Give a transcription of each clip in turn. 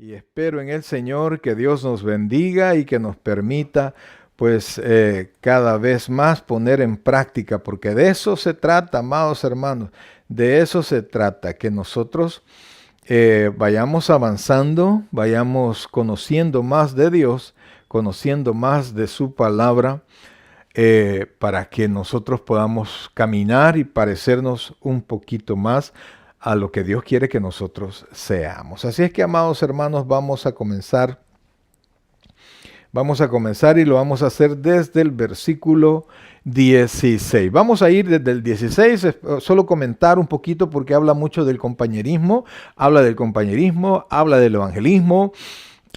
Y espero en el Señor que Dios nos bendiga y que nos permita cada vez más poner en práctica, porque de eso se trata, amados hermanos, de eso se trata, que nosotros vayamos avanzando, vayamos conociendo más de Dios, conociendo más de su palabra, para que nosotros podamos caminar y parecernos un poquito más a lo que Dios quiere que nosotros seamos. Así es que, amados hermanos, vamos a comenzar y lo vamos a hacer desde el versículo 16. Vamos a ir desde el 16, solo comentar un poquito porque habla mucho del compañerismo, habla del evangelismo,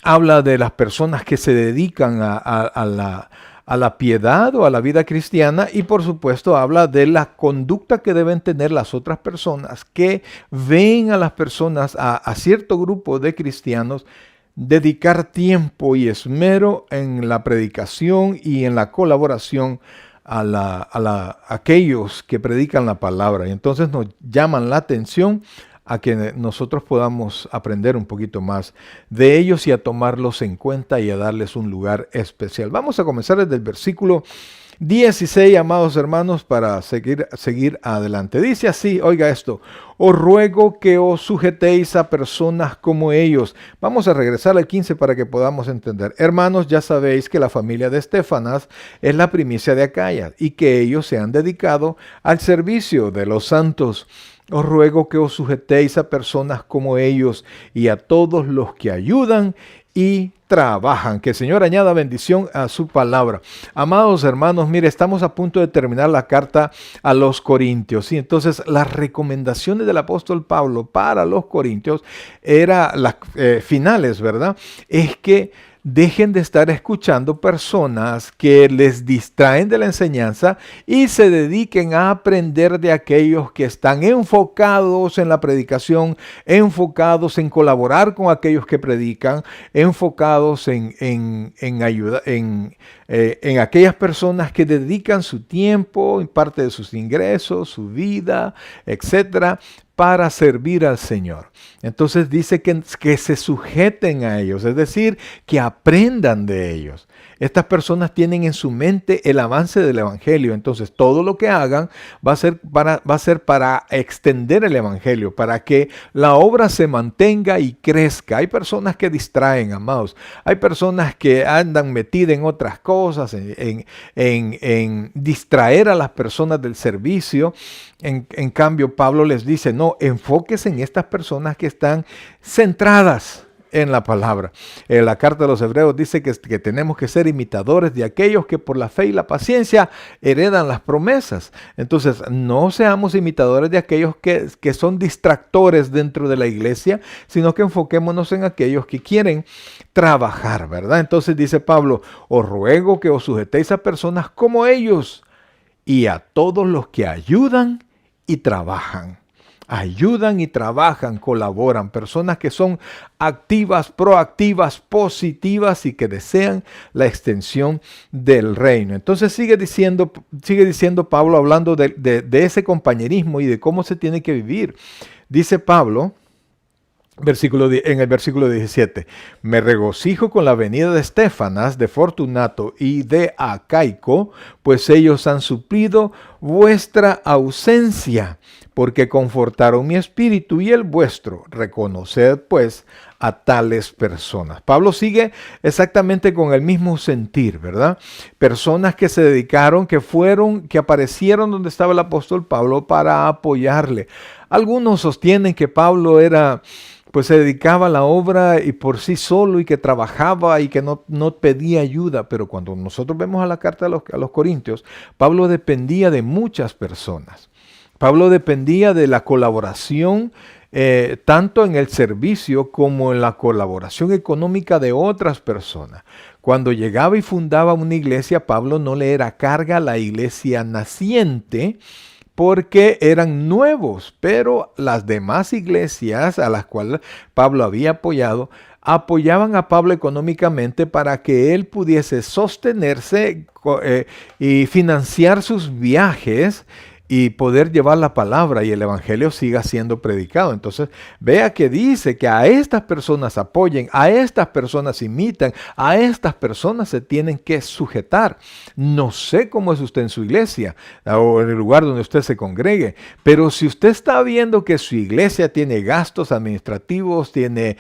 habla de las personas que se dedican a la piedad o a la vida cristiana, y por supuesto habla de la conducta que deben tener las otras personas que ven a las personas, a cierto grupo de cristianos, dedicar tiempo y esmero en la predicación y en la colaboración a aquellos que predican la palabra. Y entonces nos llaman la atención a que nosotros podamos aprender un poquito más de ellos y a tomarlos en cuenta y a darles un lugar especial. Vamos a comenzar desde el versículo 16, amados hermanos, para seguir adelante. Dice así, oiga esto: os ruego que os sujetéis a personas como ellos. Vamos a regresar al 15 para que podamos entender. Hermanos, ya sabéis que la familia de Estéfanas es la primicia de Acaya y que ellos se han dedicado al servicio de los santos. Os ruego que os sujetéis a personas como ellos y a todos los que ayudan y trabajan. Que el Señor añada bendición a su palabra. Amados hermanos, mire, estamos a punto de terminar la carta a los Corintios. Y entonces las recomendaciones del apóstol Pablo para los Corintios eran las finales, ¿verdad? Es que dejen de estar escuchando personas que les distraen de la enseñanza y se dediquen a aprender de aquellos que están enfocados en la predicación, enfocados en colaborar con aquellos que predican, enfocados en ayuda, en aquellas personas que dedican su tiempo, parte de sus ingresos, su vida, etcétera, para servir al Señor. Entonces dice que se sujeten a ellos, es decir, que aprendan de ellos. Estas personas tienen en su mente el avance del Evangelio, entonces todo lo que hagan va a ser para extender el Evangelio, para que la obra se mantenga y crezca. Hay personas que distraen, amados. Hay personas que andan metidas en otras cosas, en distraer a las personas del servicio. En cambio, Pablo les dice, no, enfóquese en estas personas que están centradas en la palabra. En la carta de los Hebreos dice que tenemos que ser imitadores de aquellos que por la fe y la paciencia heredan las promesas. Entonces, no seamos imitadores de aquellos que son distractores dentro de la iglesia, sino que enfoquémonos en aquellos que quieren trabajar, ¿verdad? Entonces dice Pablo, os ruego que os sujetéis a personas como ellos y a todos los que ayudan y trabajan. Ayudan y trabajan, colaboran, personas que son activas, proactivas, positivas y que desean la extensión del reino. Entonces sigue diciendo Pablo, hablando de ese compañerismo y de cómo se tiene que vivir. Dice Pablo, en el versículo 17, me regocijo con la venida de Estéfanas, de Fortunato y de Acaico, pues ellos han suplido vuestra ausencia, porque confortaron mi espíritu y el vuestro. Reconoced pues a tales personas. Pablo sigue exactamente con el mismo sentir, ¿verdad? Personas que se dedicaron, que aparecieron donde estaba el apóstol Pablo para apoyarle. Algunos sostienen que Pablo se dedicaba a la obra y por sí solo y que trabajaba y que no pedía ayuda. Pero cuando nosotros vemos a la carta a los Corintios, Pablo dependía de muchas personas. Pablo dependía de la colaboración, tanto en el servicio como en la colaboración económica de otras personas. Cuando llegaba y fundaba una iglesia, Pablo no le era carga a la iglesia naciente, porque eran nuevos, pero las demás iglesias a las cuales Pablo había apoyado, apoyaban a Pablo económicamente para que él pudiese sostenerse y financiar sus viajes y poder llevar la palabra y el evangelio siga siendo predicado. Entonces, vea que dice que a estas personas apoyen, a estas personas imitan, a estas personas se tienen que sujetar. No sé cómo es usted en su iglesia o en el lugar donde usted se congregue, pero si usted está viendo que su iglesia tiene gastos administrativos, tiene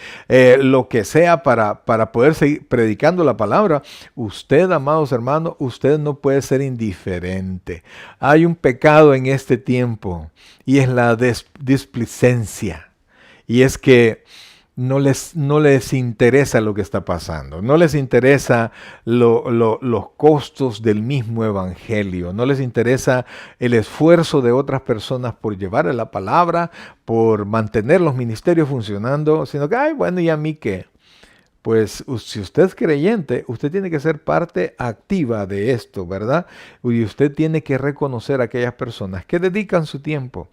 lo que sea para poder seguir predicando la palabra, usted, amados hermanos, usted no puede ser indiferente. Hay un pecado en este tiempo y es la displicencia. Y es que no les interesa lo que está pasando, no les interesa los costos del mismo evangelio, no les interesa el esfuerzo de otras personas por llevar la palabra, por mantener los ministerios funcionando, sino que, ay, bueno, ¿y a mí qué? Pues si usted es creyente, usted tiene que ser parte activa de esto, ¿verdad? Y usted tiene que reconocer a aquellas personas que dedican su tiempo,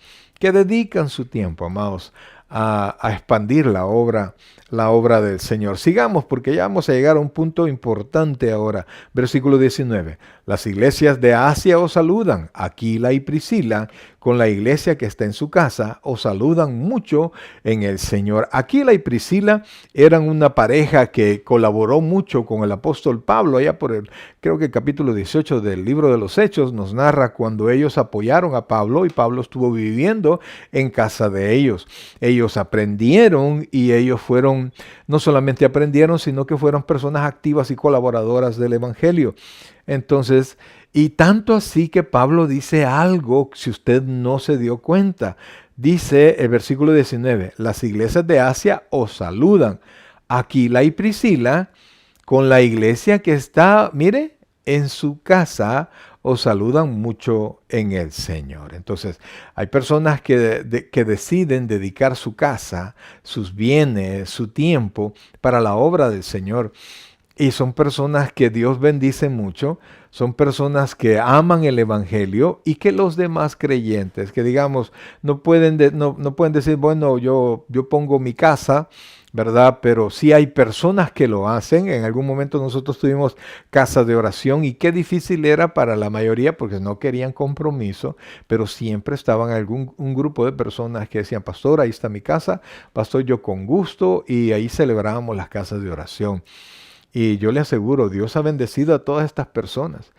amados, a expandir la obra del Señor. Sigamos porque ya vamos a llegar a un punto importante ahora. Versículo 19. Las iglesias de Asia os saludan. Aquila y Priscila, con la iglesia que está en su casa, os saludan mucho en el Señor. Aquila y Priscila eran una pareja que colaboró mucho con el apóstol Pablo. Allá creo que el capítulo 18 del libro de los Hechos nos narra cuando ellos apoyaron a Pablo y Pablo estuvo viviendo en casa de ellos. Ellos aprendieron y ellos no solamente aprendieron, sino que fueron personas activas y colaboradoras del evangelio. Entonces, y tanto así que Pablo dice algo, si usted no se dio cuenta. Dice el versículo 19, las iglesias de Asia os saludan. Aquila y Priscila, con la iglesia que está, mire, en su casa, os saludan mucho en el Señor. Entonces, hay personas que deciden dedicar su casa, sus bienes, su tiempo para la obra del Señor. Y son personas que Dios bendice mucho, son personas que aman el evangelio y que los demás creyentes, que digamos, no pueden decir, bueno, yo pongo mi casa, ¿verdad? Pero sí hay personas que lo hacen. En algún momento nosotros tuvimos casas de oración y qué difícil era para la mayoría porque no querían compromiso, pero siempre estaban un grupo de personas que decían, pastor, ahí está mi casa, pastor, yo con gusto, y ahí celebrábamos las casas de oración. Y yo le aseguro, Dios ha bendecido a todas estas personas.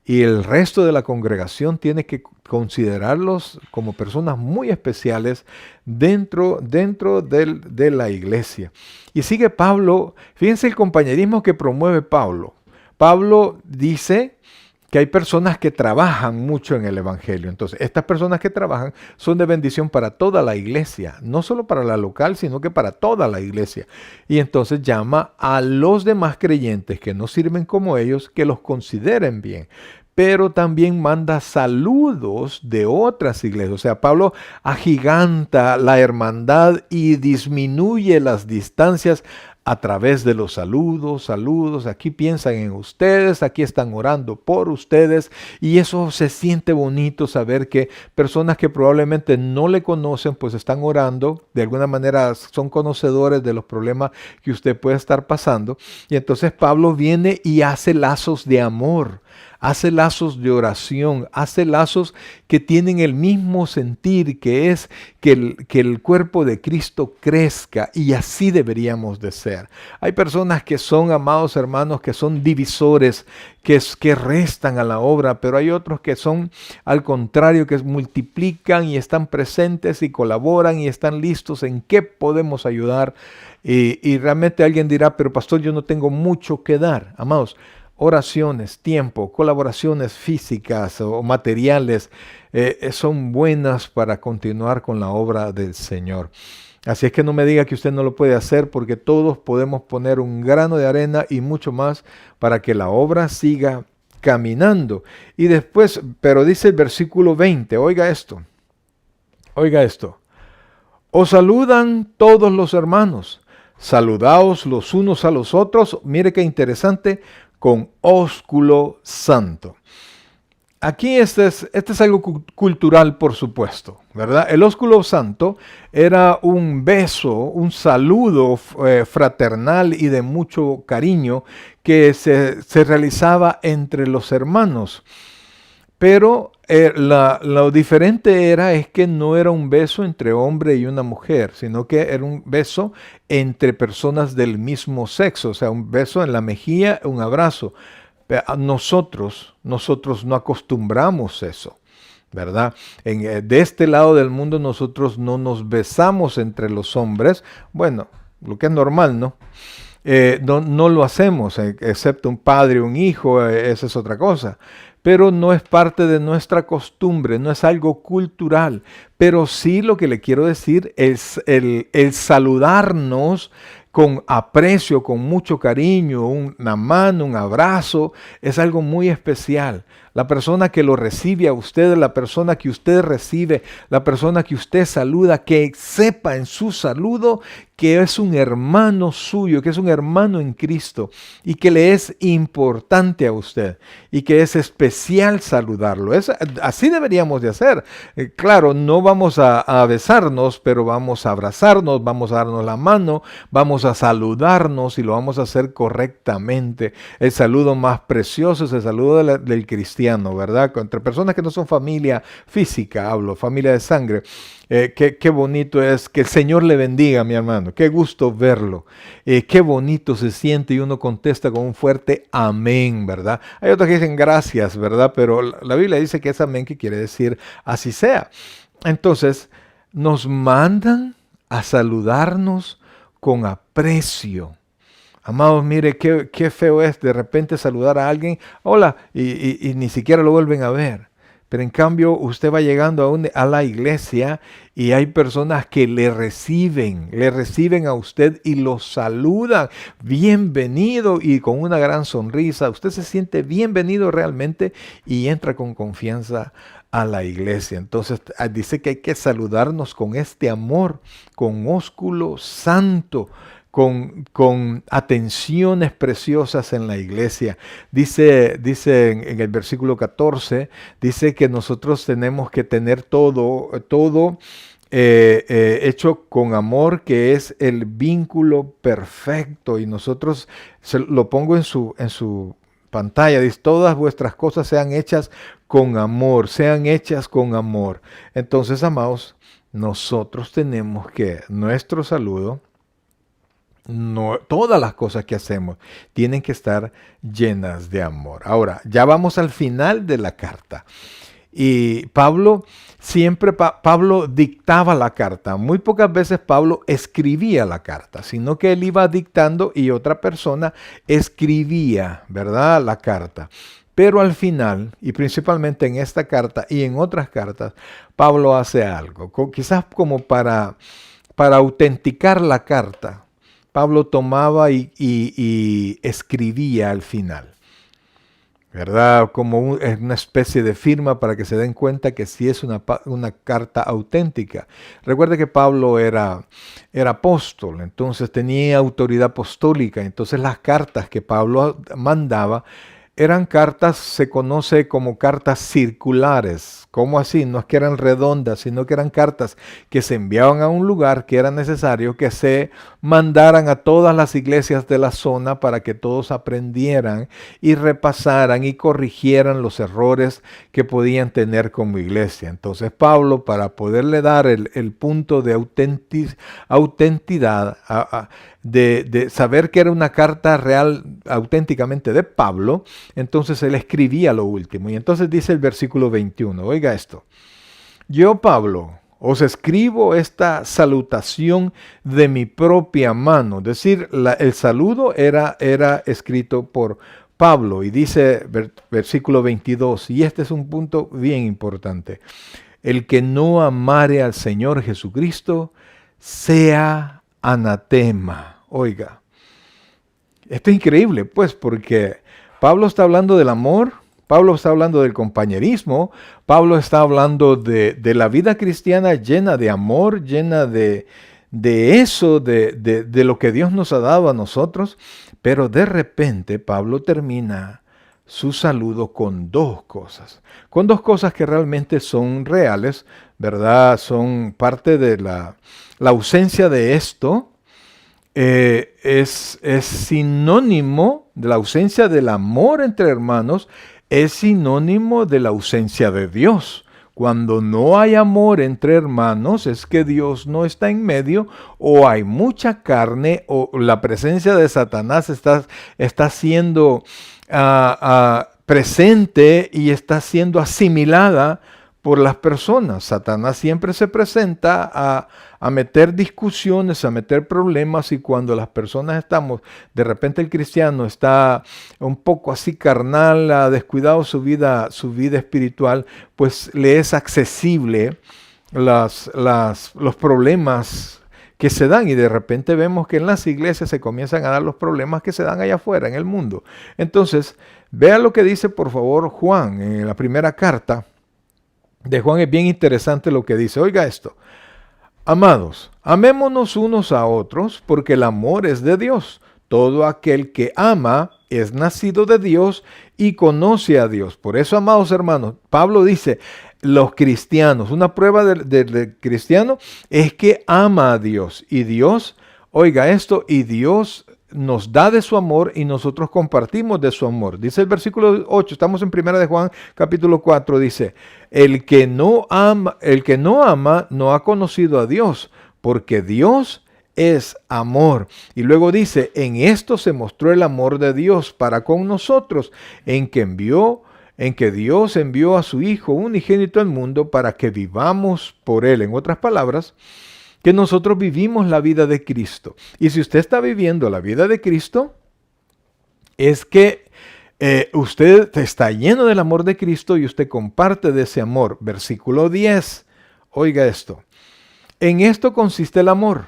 Y el resto de la congregación tiene que considerarlos como personas muy especiales dentro de la iglesia. Y sigue Pablo, fíjense el compañerismo que promueve Pablo. Pablo dice que hay personas que trabajan mucho en el evangelio. Entonces, estas personas que trabajan son de bendición para toda la iglesia, no solo para la local, sino que para toda la iglesia. Y entonces llama a los demás creyentes que no sirven como ellos, que los consideren bien. Pero también manda saludos de otras iglesias. O sea, Pablo agiganta la hermandad y disminuye las distancias a través de los saludos. Aquí piensan en ustedes, aquí están orando por ustedes. Y eso se siente bonito saber que personas que probablemente no le conocen, pues están orando. De alguna manera son conocedores de los problemas que usted puede estar pasando. Y entonces Pablo viene y hace lazos de amor. Hace lazos de oración, hace lazos que tienen el mismo sentir, que es que el cuerpo de Cristo crezca, y así deberíamos de ser. Hay personas que son, amados hermanos, que son divisores, que restan a la obra, pero hay otros que son al contrario, que multiplican y están presentes y colaboran y están listos en qué podemos ayudar. Y realmente alguien dirá, pero pastor, yo no tengo mucho que dar. Amados, oraciones, tiempo, colaboraciones físicas o materiales son buenas para continuar con la obra del Señor. Así es que no me diga que usted no lo puede hacer, porque todos podemos poner un grano de arena y mucho más para que la obra siga caminando. Y después, pero dice el versículo 20, oiga esto. Os saludan todos los hermanos, saludaos los unos a los otros. Mire qué interesante, con ósculo santo. Aquí este es algo cultural, por supuesto, ¿verdad? El ósculo santo era un beso, un saludo fraternal y de mucho cariño que se realizaba entre los hermanos. Pero Lo diferente es que no era un beso entre hombre y una mujer, sino que era un beso entre personas del mismo sexo, o sea, un beso en la mejilla, un abrazo. Nosotros no acostumbramos eso, ¿verdad? De este lado del mundo nosotros no nos besamos entre los hombres, bueno, lo que es normal, ¿no? No lo hacemos, excepto un padre o un hijo, esa es otra cosa. Pero no es parte de nuestra costumbre, no es algo cultural. Pero sí lo que le quiero decir es el saludarnos con aprecio, con mucho cariño, una mano, un abrazo, es algo muy especial. La persona que lo recibe a usted, la persona que usted recibe, la persona que usted saluda, que sepa en su saludo que es un hermano suyo, que es un hermano en Cristo y que le es importante a usted y que es especial saludarlo. Así deberíamos de hacer. Claro, no vamos a besarnos, pero vamos a abrazarnos, vamos a darnos la mano, vamos a saludarnos y lo vamos a hacer correctamente. El saludo más precioso es el saludo del cristiano, ¿verdad? Entre personas que no son familia física, hablo, familia de sangre. Qué bonito es, que el Señor le bendiga, mi hermano. Qué gusto verlo. Qué bonito se siente y uno contesta con un fuerte amén, ¿verdad? Hay otros que dicen gracias, ¿verdad? Pero la Biblia dice que es amén, que quiere decir así sea. Entonces, nos mandan a saludarnos con aprecio. Amados, mire qué feo es de repente saludar a alguien, hola, y ni siquiera lo vuelven a ver. Pero en cambio usted va llegando a la iglesia y hay personas que le reciben a usted y lo saludan. Bienvenido y con una gran sonrisa. Usted se siente bienvenido realmente y entra con confianza a la iglesia. Entonces dice que hay que saludarnos con este amor, con ósculo santo, con atenciones preciosas en la iglesia. Dice en el versículo 14, dice que nosotros tenemos que tener todo hecho con amor, que es el vínculo perfecto. Y nosotros, lo pongo en su pantalla, dice, todas vuestras cosas sean hechas con amor, sean hechas con amor. Entonces, amados, nosotros tenemos que, nuestro saludo, no, todas las cosas que hacemos tienen que estar llenas de amor. Ahora, ya vamos al final de la carta. Y Pablo Pablo dictaba la carta. Muy pocas veces Pablo escribía la carta, sino que él iba dictando y otra persona escribía, ¿verdad?, la carta. Pero al final, y principalmente en esta carta y en otras cartas, Pablo hace algo, quizás como para autenticar la carta. Pablo tomaba y escribía al final, ¿verdad? Como una especie de firma para que se den cuenta que sí es una carta auténtica. Recuerde que Pablo era apóstol, entonces tenía autoridad apostólica. Entonces las cartas que Pablo mandaba eran cartas, se conoce como cartas circulares. ¿Cómo así? No es que eran redondas, sino que eran cartas que se enviaban a un lugar que era necesario que se mandaran a todas las iglesias de la zona para que todos aprendieran y repasaran y corrigieran los errores que podían tener como iglesia. Entonces Pablo, para poderle dar el punto de autenticidad, de saber que era una carta real, auténticamente de Pablo, entonces él escribía lo último. Y entonces dice el versículo 21, oiga esto: yo, Pablo, os escribo esta salutación de mi propia mano. Es decir, el saludo era escrito por Pablo. Y dice versículo 22, y este es un punto bien importante: el que no amare al Señor Jesucristo sea anatema. Oiga, esto es increíble, pues, porque Pablo está hablando del amor, Pablo está hablando del compañerismo, Pablo está hablando de la vida cristiana llena de amor, llena de eso, de lo que Dios nos ha dado a nosotros, pero de repente Pablo termina su saludo con dos cosas que realmente son reales, ¿verdad? Son parte de la ausencia de esto. Es sinónimo de la ausencia del amor entre hermanos, es sinónimo de la ausencia de Dios. Cuando no hay amor entre hermanos, es que Dios no está en medio, o hay mucha carne, o la presencia de Satanás está siendo presente y está siendo asimilada por las personas. Satanás siempre se presenta a meter discusiones, a meter problemas, y cuando las personas estamos, de repente el cristiano está un poco así carnal, ha descuidado su vida espiritual, pues le es accesible los problemas que se dan, y de repente vemos que en las iglesias se comienzan a dar los problemas que se dan allá afuera en el mundo. Entonces, vea lo que dice por favor Juan en la primera carta de Juan. Es bien interesante lo que dice. Oiga esto: amados, amémonos unos a otros, porque el amor es de Dios. Todo aquel que ama es nacido de Dios y conoce a Dios. Por eso, amados hermanos, Pablo dice, los cristianos, una prueba del cristiano es que ama a Dios. Y Dios, oiga esto, y Dios nos da de su amor y nosotros compartimos de su amor. Dice el versículo 8, estamos en 1 de Juan capítulo 4, dice, el que no ama no ha conocido a Dios, porque Dios es amor. Y luego dice, en esto se mostró el amor de Dios para con nosotros, en que Dios envió a su Hijo unigénito al mundo para que vivamos por Él. En otras palabras, que nosotros vivimos la vida de Cristo. Y si usted está viviendo la vida de Cristo, es que usted está lleno del amor de Cristo y usted comparte de ese amor. Versículo 10. Oiga esto. En esto consiste el amor.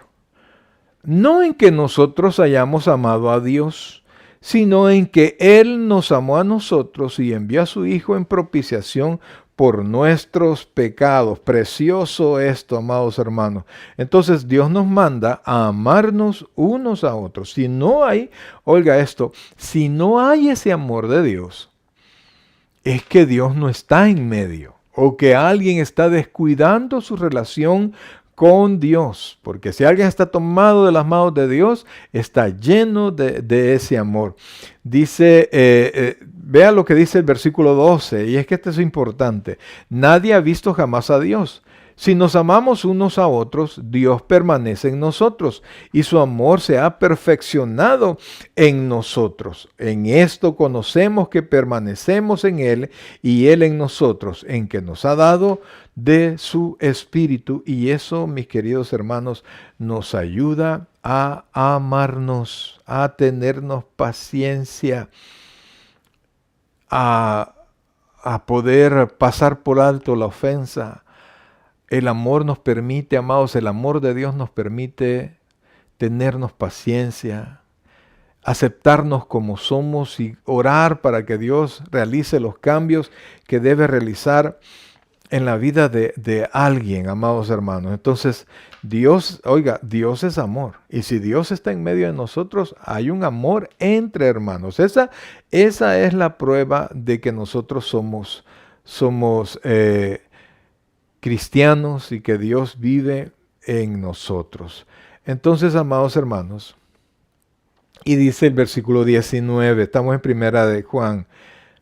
No en que nosotros hayamos amado a Dios, sino en que Él nos amó a nosotros y envió a su Hijo en propiciación por nuestros pecados. Precioso esto, amados hermanos. Entonces Dios nos manda a amarnos unos a otros. Si no hay, oiga esto, si no hay ese amor de Dios, es que Dios no está en medio, o que alguien está descuidando su relación con Dios, porque si alguien está tomado de las manos de Dios, está lleno de ese amor. Dice, vea lo que dice el versículo 12, y es que esto es importante. Nadie ha visto jamás a Dios. Si nos amamos unos a otros, Dios permanece en nosotros y su amor se ha perfeccionado en nosotros. En esto conocemos que permanecemos en Él y Él en nosotros, en que nos ha dado de su Espíritu. Y eso, mis queridos hermanos, nos ayuda a amarnos, a tenernos paciencia, a poder pasar por alto la ofensa. El amor nos permite, amados, el amor de Dios nos permite tenernos paciencia, aceptarnos como somos y orar para que Dios realice los cambios que debe realizar en la vida de alguien, amados hermanos. Entonces, Dios, oiga, Dios es amor. Y si Dios está en medio de nosotros, hay un amor entre hermanos. Esa es la prueba de que nosotros somos cristianos y que Dios vive en nosotros. Entonces, amados hermanos, y dice el versículo 19, estamos en primera de Juan,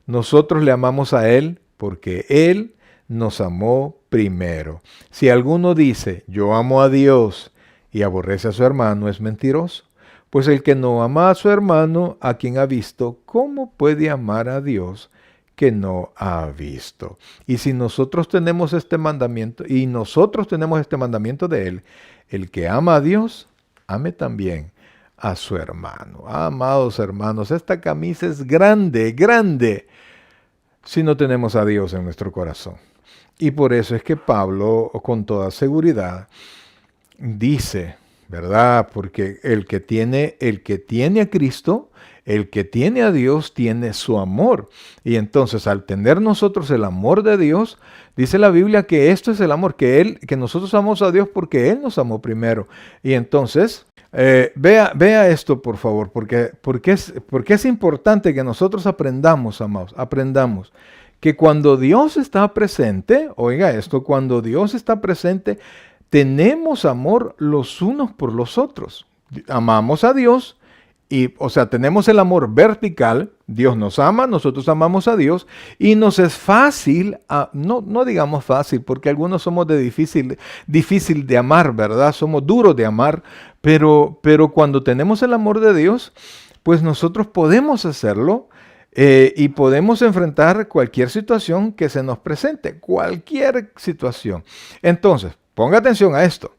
nosotros le amamos a Él porque Él nos amó primero. Si alguno dice, yo amo a Dios y aborrece a su hermano, es mentiroso. Pues el que no ama a su hermano, a quien ha visto, ¿cómo puede amar a Dios que no ha visto? Y si nosotros tenemos este mandamiento, y nosotros tenemos este mandamiento de Él, el que ama a Dios, ame también a su hermano. Amados hermanos, esta camisa es grande, grande, si no tenemos a Dios en nuestro corazón. Y por eso es que Pablo, con toda seguridad, dice, ¿verdad? Porque el que tiene a Cristo, el que tiene a Dios, tiene su amor. Y entonces, al tener nosotros el amor de Dios, dice la Biblia que esto es el amor, que nosotros amamos a Dios porque Él nos amó primero. Y entonces, vea esto, por favor, porque es importante que nosotros aprendamos, amados, aprendamos que cuando Dios está presente, oiga esto, cuando Dios está presente, tenemos amor los unos por los otros. Amamos a Dios Y, o sea, tenemos el amor vertical, Dios nos ama, nosotros amamos a Dios, y nos es fácil, no digamos fácil, porque algunos somos de difícil de amar, ¿verdad? Somos duros de amar, pero cuando tenemos el amor de Dios, pues nosotros podemos hacerlo y podemos enfrentar cualquier situación que se nos presente, cualquier situación. Entonces, ponga atención a esto.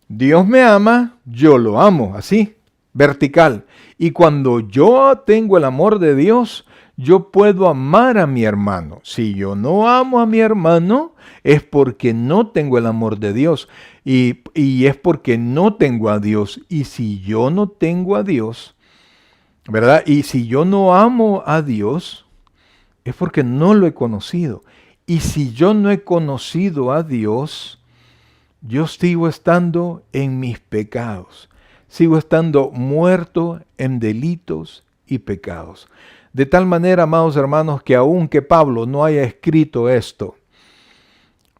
Dios me ama, yo lo amo, así, vertical. Y cuando yo tengo el amor de Dios, yo puedo amar a mi hermano. Si yo no amo a mi hermano, es porque no tengo el amor de Dios. Y es porque no tengo a Dios. Y si yo no tengo a Dios, ¿verdad? Y si yo no amo a Dios, es porque no lo he conocido. Y si yo no he conocido a Dios, yo sigo estando en mis pecados, sigo estando muerto en delitos y pecados. De tal manera, amados hermanos, que aunque Pablo no haya escrito esto,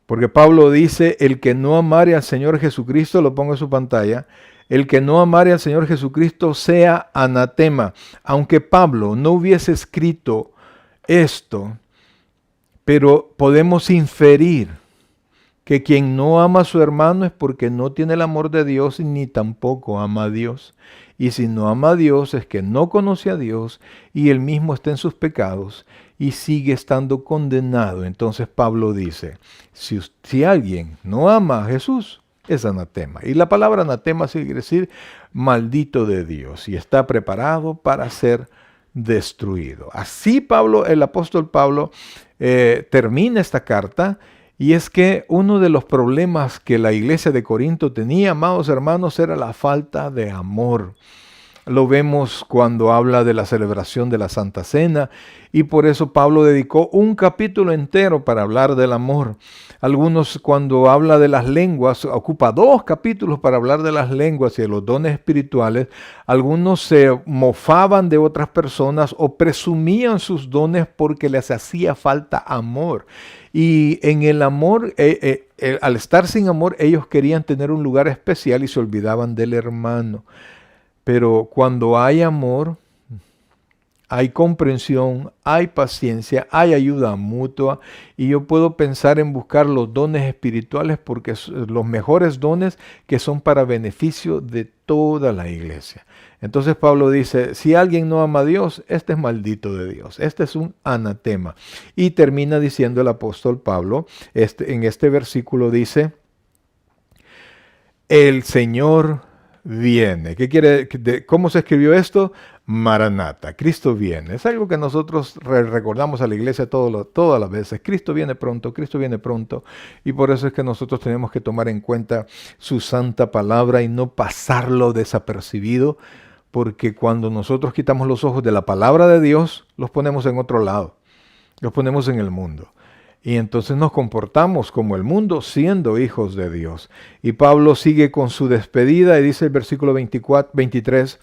porque Pablo dice, el que no amare al Señor Jesucristo, lo pongo en su pantalla, el que no amare al Señor Jesucristo sea anatema. Aunque Pablo no hubiese escrito esto, pero podemos inferir que quien no ama a su hermano es porque no tiene el amor de Dios ni tampoco ama a Dios. Y si no ama a Dios es que no conoce a Dios y él mismo está en sus pecados y sigue estando condenado. Entonces Pablo dice, si alguien no ama a Jesús, es anatema. Y la palabra anatema quiere decir maldito de Dios y está preparado para ser destruido. Así Pablo, el apóstol Pablo, termina esta carta. Y es que uno de los problemas que la iglesia de Corinto tenía, amados hermanos, era la falta de amor. Lo vemos cuando habla de la celebración de la Santa Cena y por eso Pablo dedicó un capítulo entero para hablar del amor. Algunos cuando habla de las lenguas, ocupa 2 capítulos para hablar de las lenguas y de los dones espirituales. Algunos se mofaban de otras personas o presumían sus dones porque les hacía falta amor. Y en el amor, al estar sin amor, ellos querían tener un lugar especial y se olvidaban del hermano. Pero cuando hay amor, hay comprensión, hay paciencia, hay ayuda mutua y yo puedo pensar en buscar los dones espirituales porque son los mejores dones que son para beneficio de toda la iglesia. Entonces Pablo dice, si alguien no ama a Dios, este es maldito de Dios, este es un anatema. Y termina diciendo el apóstol Pablo, en este versículo dice, el Señor viene. ¿Qué quiere? ¿Cómo se escribió esto? Maranata, Cristo viene. Es algo que nosotros recordamos a la iglesia todas las veces. Cristo viene pronto, Cristo viene pronto. Y por eso es que nosotros tenemos que tomar en cuenta su santa palabra y no pasarlo desapercibido, porque cuando nosotros quitamos los ojos de la palabra de Dios, los ponemos en otro lado, los ponemos en el mundo. Y entonces nos comportamos como el mundo siendo hijos de Dios. Y Pablo sigue con su despedida y dice el versículo 23,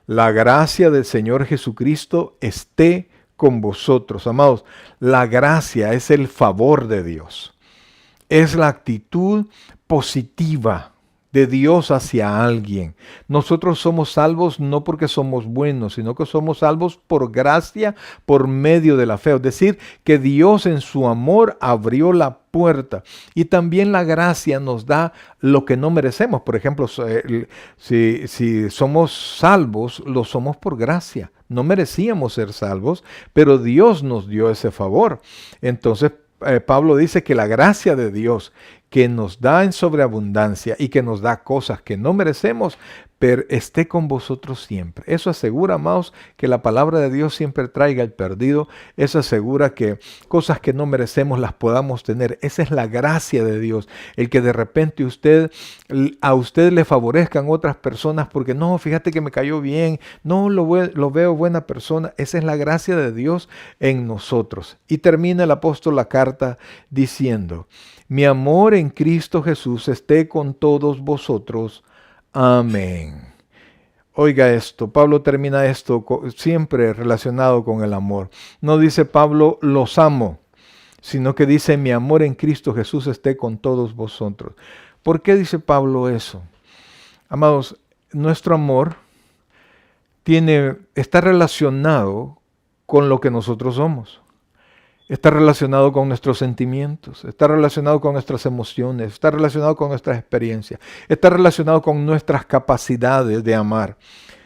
la gracia del Señor Jesucristo esté con vosotros. Amados, la gracia es el favor de Dios. Es la actitud positiva de Dios hacia alguien. Nosotros somos salvos no porque somos buenos, sino que somos salvos por gracia, por medio de la fe. Es decir, que Dios en su amor abrió la puerta. Y también la gracia nos da lo que no merecemos. Por ejemplo, si somos salvos, lo somos por gracia. No merecíamos ser salvos, pero Dios nos dio ese favor. Entonces, Pablo dice que la gracia de Dios que nos da en sobreabundancia y que nos da cosas que no merecemos, pero esté con vosotros siempre. Eso asegura, amados, que la palabra de Dios siempre traiga el perdido. Eso asegura que cosas que no merecemos las podamos tener. Esa es la gracia de Dios. El que de repente a usted le favorezcan otras personas porque no, fíjate que me cayó bien, no lo veo buena persona. Esa es la gracia de Dios en nosotros. Y termina el apóstol la carta diciendo, mi amor en Cristo Jesús esté con todos vosotros. Amén. Oiga esto, Pablo termina esto siempre relacionado con el amor. No dice Pablo, los amo, sino que dice, mi amor en Cristo Jesús esté con todos vosotros. ¿Por qué dice Pablo eso? Amados, nuestro amor está relacionado con lo que nosotros somos. Está relacionado con nuestros sentimientos, está relacionado con nuestras emociones, está relacionado con nuestras experiencias, está relacionado con nuestras capacidades de amar.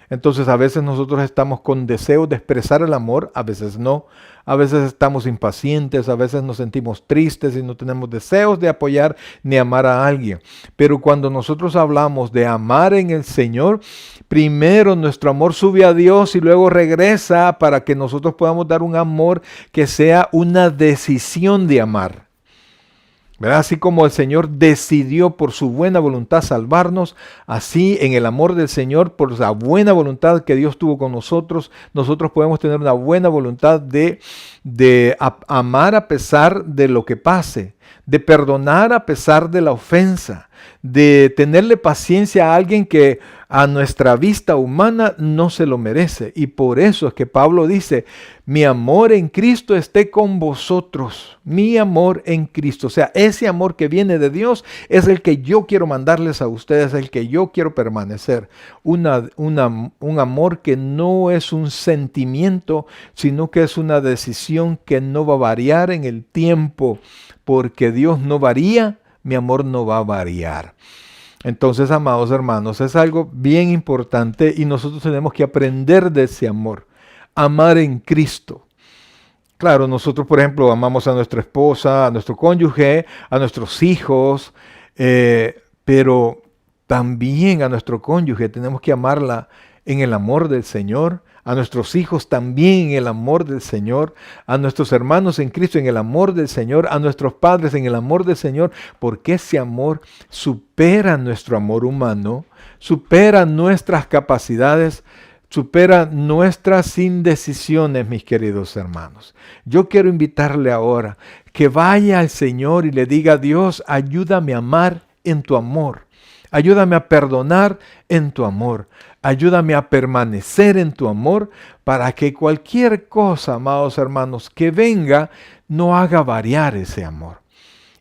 Entonces a veces nosotros estamos con deseos de expresar el amor, a veces no. A veces estamos impacientes, a veces nos sentimos tristes y no tenemos deseos de apoyar ni amar a alguien. Pero cuando nosotros hablamos de amar en el Señor, primero nuestro amor sube a Dios y luego regresa para que nosotros podamos dar un amor que sea una decisión de amar. ¿Verdad? Así como el Señor decidió por su buena voluntad salvarnos, así en el amor del Señor, por la buena voluntad que Dios tuvo con nosotros, nosotros podemos tener una buena voluntad de amar a pesar de lo que pase, de perdonar a pesar de la ofensa, de tenerle paciencia a alguien que a nuestra vista humana no se lo merece. Y por eso es que Pablo dice, mi amor en Cristo esté con vosotros, mi amor en Cristo. O sea, ese amor que viene de Dios es el que yo quiero mandarles a ustedes, el que yo quiero permanecer. Un amor que no es un sentimiento, sino que es una decisión que no va a variar en el tiempo, porque Dios no varía, mi amor no va a variar. Entonces, amados hermanos, es algo bien importante y nosotros tenemos que aprender de ese amor, amar en Cristo. Claro, nosotros, por ejemplo, amamos a nuestra esposa, a nuestro cónyuge, a nuestros hijos, pero también a nuestro cónyuge tenemos que amarla en el amor del Señor, a nuestros hijos también en el amor del Señor, a nuestros hermanos en Cristo en el amor del Señor, a nuestros padres en el amor del Señor, porque ese amor supera nuestro amor humano, supera nuestras capacidades, supera nuestras indecisiones, mis queridos hermanos. Yo quiero invitarle ahora que vaya al Señor y le diga, Dios, ayúdame a amar en tu amor. Ayúdame a perdonar en tu amor. Ayúdame a permanecer en tu amor para que cualquier cosa, amados hermanos, que venga, no haga variar ese amor.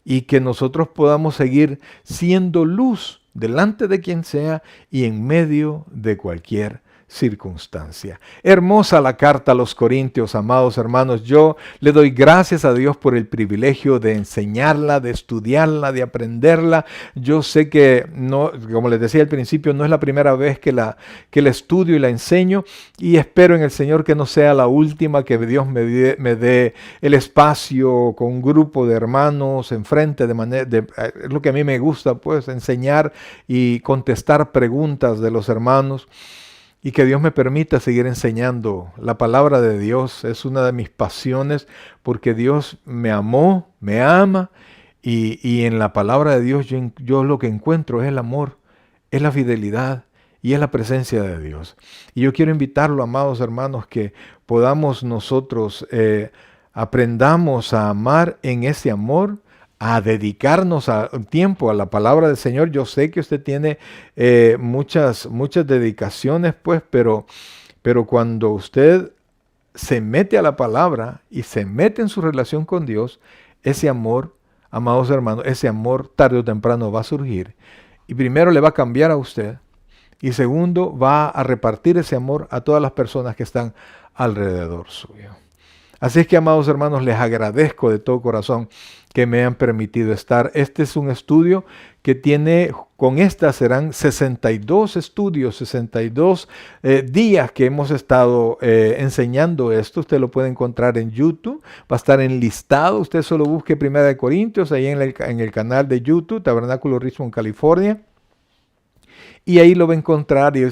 Y que nosotros podamos seguir siendo luz delante de quien sea y en medio de cualquier circunstancia. Hermosa la carta a los Corintios, amados hermanos. Yo le doy gracias a Dios por el privilegio de enseñarla, de estudiarla, de aprenderla. Yo sé que, no, como les decía al principio, no es la primera vez que la estudio y la enseño, y espero en el Señor que no sea la última, que Dios me dé el espacio con un grupo de hermanos enfrente, es lo que a mí me gusta, pues, enseñar y contestar preguntas de los hermanos. Y que Dios me permita seguir enseñando. La palabra de Dios es una de mis pasiones porque Dios me amó, me ama y en la palabra de Dios yo lo que encuentro es el amor, es la fidelidad y es la presencia de Dios. Y yo quiero invitarlo, amados hermanos, que podamos nosotros aprendamos a amar en ese amor, a dedicarnos a tiempo a la palabra del Señor. Yo sé que usted tiene muchas dedicaciones, pues, pero cuando usted se mete a la palabra y se mete en su relación con Dios, ese amor, amados hermanos, ese amor tarde o temprano va a surgir. Y primero le va a cambiar a usted. Y segundo, va a repartir ese amor a todas las personas que están alrededor suyo. Así es que, amados hermanos, les agradezco de todo corazón que me han permitido estar. Este es un estudio que tiene, con esta serán 62 estudios, 62 días que hemos estado enseñando esto. Usted lo puede encontrar en YouTube, va a estar enlistado. Usted solo busque 1 Corintios ahí en el canal de YouTube, Tabernáculo Richmond, California. Y ahí lo va a encontrar y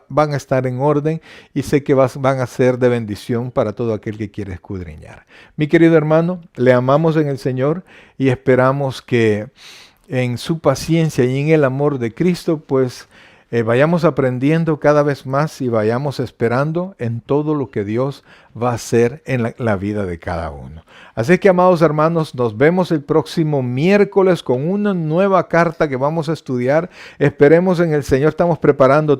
van a estar en orden y sé que van a ser de bendición para todo aquel que quiere escudriñar. Mi querido hermano, le amamos en el Señor y esperamos que en su paciencia y en el amor de Cristo, pues vayamos aprendiendo cada vez más y vayamos esperando en todo lo que Dios va a hacer en la vida de cada uno. Así que, amados hermanos, nos vemos el próximo miércoles con una nueva carta que vamos a estudiar. Esperemos en el Señor, estamos preparando,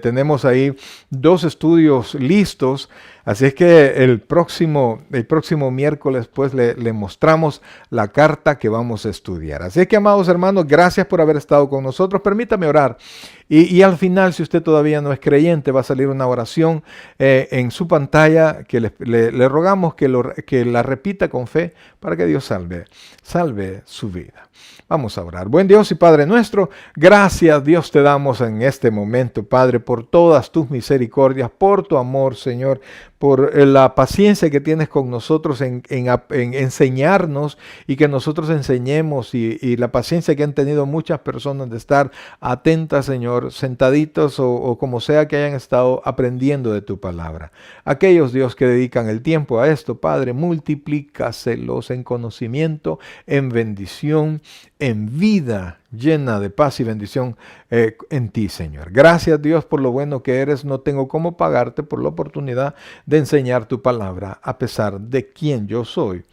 tenemos ahí 2 estudios listos. Así es que el próximo miércoles pues le mostramos la carta que vamos a estudiar. Así es que, amados hermanos, gracias por haber estado con nosotros. Permítame orar Y al final, si usted todavía no es creyente, va a salir una oración en su pantalla que le rogamos que la repita con fe para que Dios salve su vida. Vamos a orar. Buen Dios y Padre nuestro, gracias Dios te damos en este momento, Padre, por todas tus misericordias, por tu amor, Señor, por la paciencia que tienes con nosotros en enseñarnos y que nosotros enseñemos y la paciencia que han tenido muchas personas de estar atentas, Señor, sentaditos o como sea que hayan estado aprendiendo de tu palabra. Aquellos, Dios, que dedican el tiempo a esto, Padre, multiplícaselos en conocimiento, en bendición, en vida llena de paz y bendición en ti, Señor. Gracias, Dios, por lo bueno que eres. No tengo cómo pagarte por la oportunidad de enseñar tu palabra, a pesar de quién yo soy.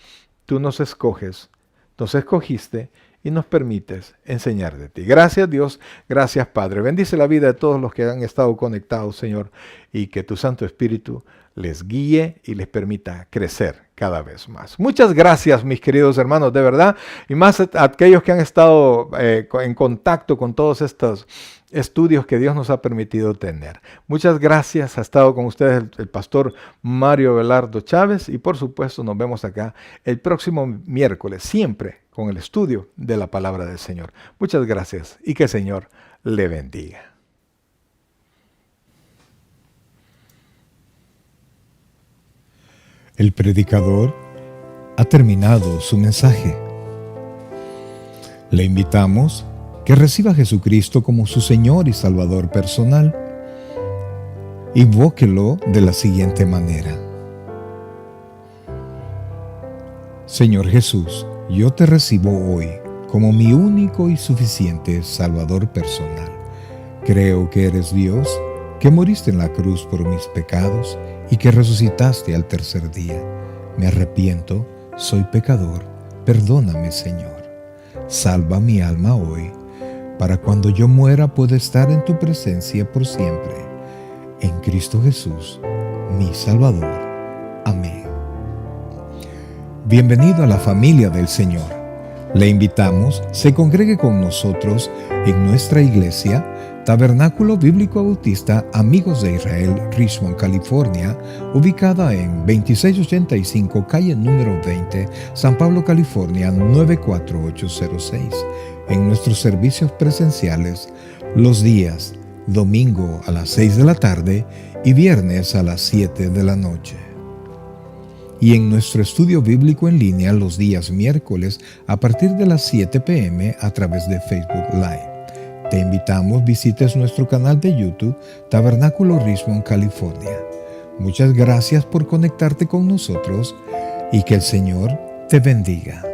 Tú nos escoges, nos escogiste y nos permites enseñar de ti. Gracias, Dios. Gracias, Padre. Bendice la vida de todos los que han estado conectados, Señor, y que tu Santo Espíritu les guíe y les permita crecer cada vez más. Muchas gracias, mis queridos hermanos, de verdad, y más a aquellos que han estado en contacto con todos estos estudios que Dios nos ha permitido tener. Muchas gracias. Ha estado con ustedes el pastor Mario Abelardo Chávez y por supuesto nos vemos acá el próximo miércoles, siempre con el estudio de la palabra del Señor. Muchas gracias y que el Señor le bendiga. El predicador ha terminado su mensaje. Le invitamos que reciba a Jesucristo como su Señor y Salvador personal. Invóquelo de la siguiente manera. Señor Jesús, yo te recibo hoy como mi único y suficiente Salvador personal. Creo que eres Dios, que moriste en la cruz por mis pecados y que resucitaste al tercer día. Me arrepiento, soy pecador, perdóname, Señor. Salva mi alma hoy, para cuando yo muera pueda estar en tu presencia por siempre. En Cristo Jesús, mi Salvador. Amén. Bienvenido a la familia del Señor. Le invitamos, se congregue con nosotros en nuestra iglesia, Tabernáculo Bíblico Bautista Amigos de Israel, Richmond, California, ubicada en 2685 calle número 20, San Pablo, California 94806. En nuestros servicios presenciales los días domingo a las 6 de la tarde y viernes a las 7 de la noche. Y en nuestro estudio bíblico en línea los días miércoles a partir de las 7 p.m. a través de Facebook Live. Te invitamos, visites nuestro canal de YouTube, Tabernáculo Richmond, California. Muchas gracias por conectarte con nosotros y que el Señor te bendiga.